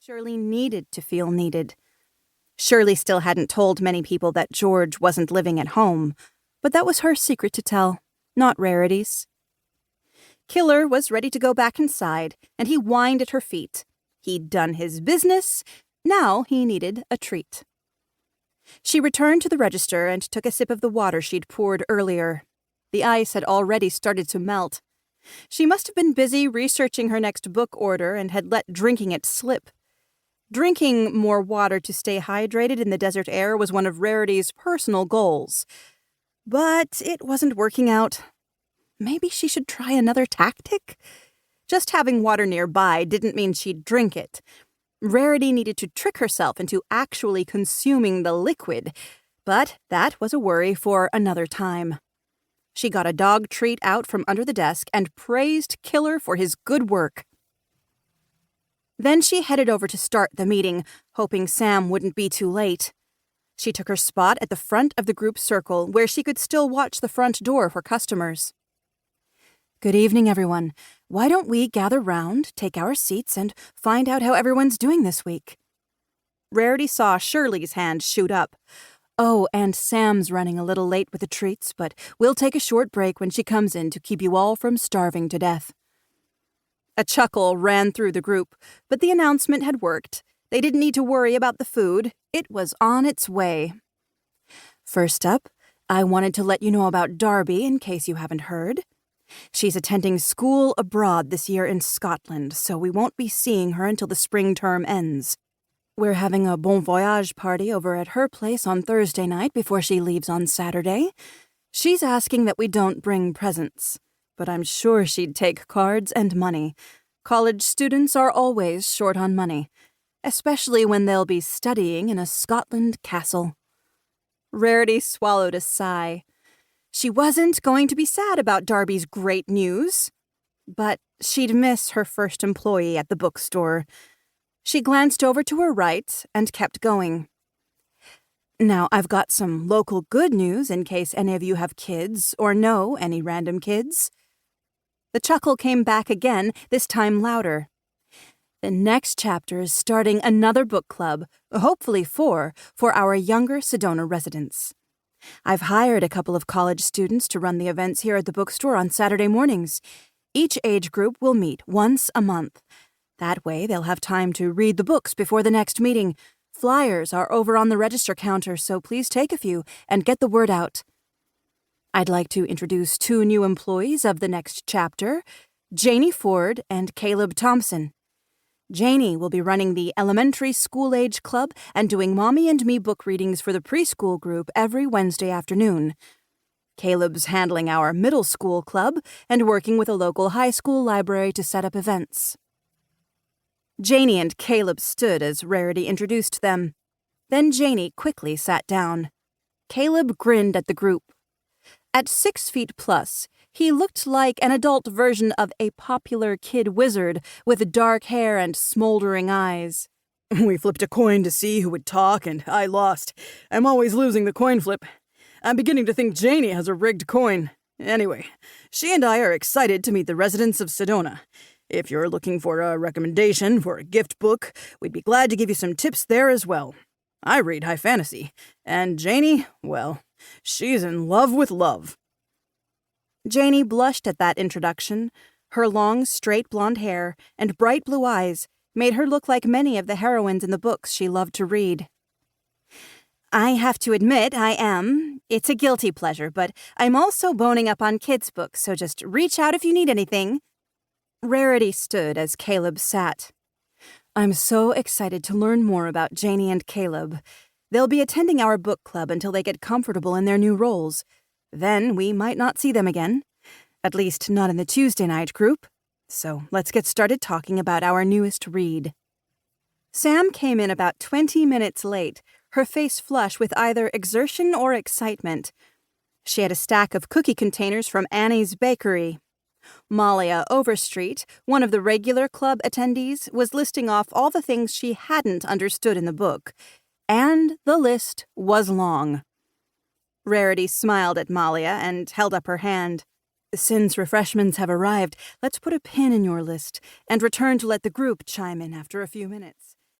Shirley needed to feel needed. Shirley still hadn't told many people that George wasn't living at home, but that was her secret to tell, not Rarity's. Killer was ready to go back inside, and he whined at her feet. He'd done his business. Now he needed a treat. She returned to the register and took a sip of the water she'd poured earlier. The ice had already started to melt. She must have been busy researching her next book order and had let drinking it slip. Drinking more water to stay hydrated in the desert air was one of Rarity's personal goals. But it wasn't working out. Maybe she should try another tactic? Just having water nearby didn't mean she'd drink it. Rarity needed to trick herself into actually consuming the liquid, but that was a worry for another time. She got a dog treat out from under the desk and praised Killer for his good work. Then she headed over to start the meeting, hoping Sam wouldn't be too late. She took her spot at the front of the group circle, where she could still watch the front door for customers. "Good evening, everyone. Why don't we gather round, take our seats, and find out how everyone's doing this week?" Rarity saw Shirley's hand shoot up. "Oh, and Sam's running a little late with the treats, but we'll take a short break when she comes in to keep you all from starving to death." A chuckle ran through the group, but the announcement had worked. They didn't need to worry about the food. It was on its way. First up, I wanted to let you know about Darby in case you haven't heard. She's attending school abroad this year in Scotland, so we won't be seeing her until the spring term ends. We're having a bon voyage party over at her place on Thursday night before she leaves on Saturday. She's asking that we don't bring presents, but I'm sure she'd take cards and money. College students are always short on money, especially when they'll be studying in a Scotland castle. Rarity swallowed a sigh. She wasn't going to be sad about Darby's great news, but she'd miss her first employee at the bookstore. She glanced over to her right and kept going. Now, I've got some local good news in case any of you have kids or know any random kids. The chuckle came back again, this time louder. The next chapter is starting another book club, hopefully four, for our younger Sedona residents. I've hired a couple of college students to run the events here at the bookstore on Saturday mornings. Each age group will meet once a month. That way, they'll have time to read the books before the next meeting. Flyers are over on the register counter, so please take a few and get the word out. I'd like to introduce two new employees of the next chapter, Janie Ford and Caleb Thompson. Janie will be running the elementary school-age club and doing Mommy and Me book readings for the preschool group every Wednesday afternoon. Caleb's handling our middle school club and working with a local high school library to set up events. Janie and Caleb stood as Rarity introduced them. Then Janie quickly sat down. Caleb grinned at the group. At 6 feet plus, he looked like an adult version of a popular kid wizard with dark hair and smoldering eyes. "We flipped a coin to see who would talk, and I lost. I'm always losing the coin flip. I'm beginning to think Janie has a rigged coin. Anyway, she and I are excited to meet the residents of Sedona. If you're looking for a recommendation for a gift book, we'd be glad to give you some tips there as well. I read high fantasy, and Janie, well, she's in love with love." Janie blushed at that introduction. Her long, straight blonde hair and bright blue eyes made her look like many of the heroines in the books she loved to read. "I have to admit I am. It's a guilty pleasure, but I'm also boning up on kids' books, so just reach out if you need anything." Rarity stood as Caleb sat. "I'm so excited to learn more about Janie and Caleb. They'll be attending our book club until they get comfortable in their new roles. Then we might not see them again. At least not in the Tuesday night group. So let's get started talking about our newest read." Sam came in about 20 minutes late, her face flush with either exertion or excitement. She had a stack of cookie containers from Annie's Bakery. Malia Overstreet, one of the regular club attendees, was listing off all the things she hadn't understood in the book. And the list was long. Rarity smiled at Malia and held up her hand. "Since refreshments have arrived, let's put a pin in your list and return to let the group chime in after a few minutes."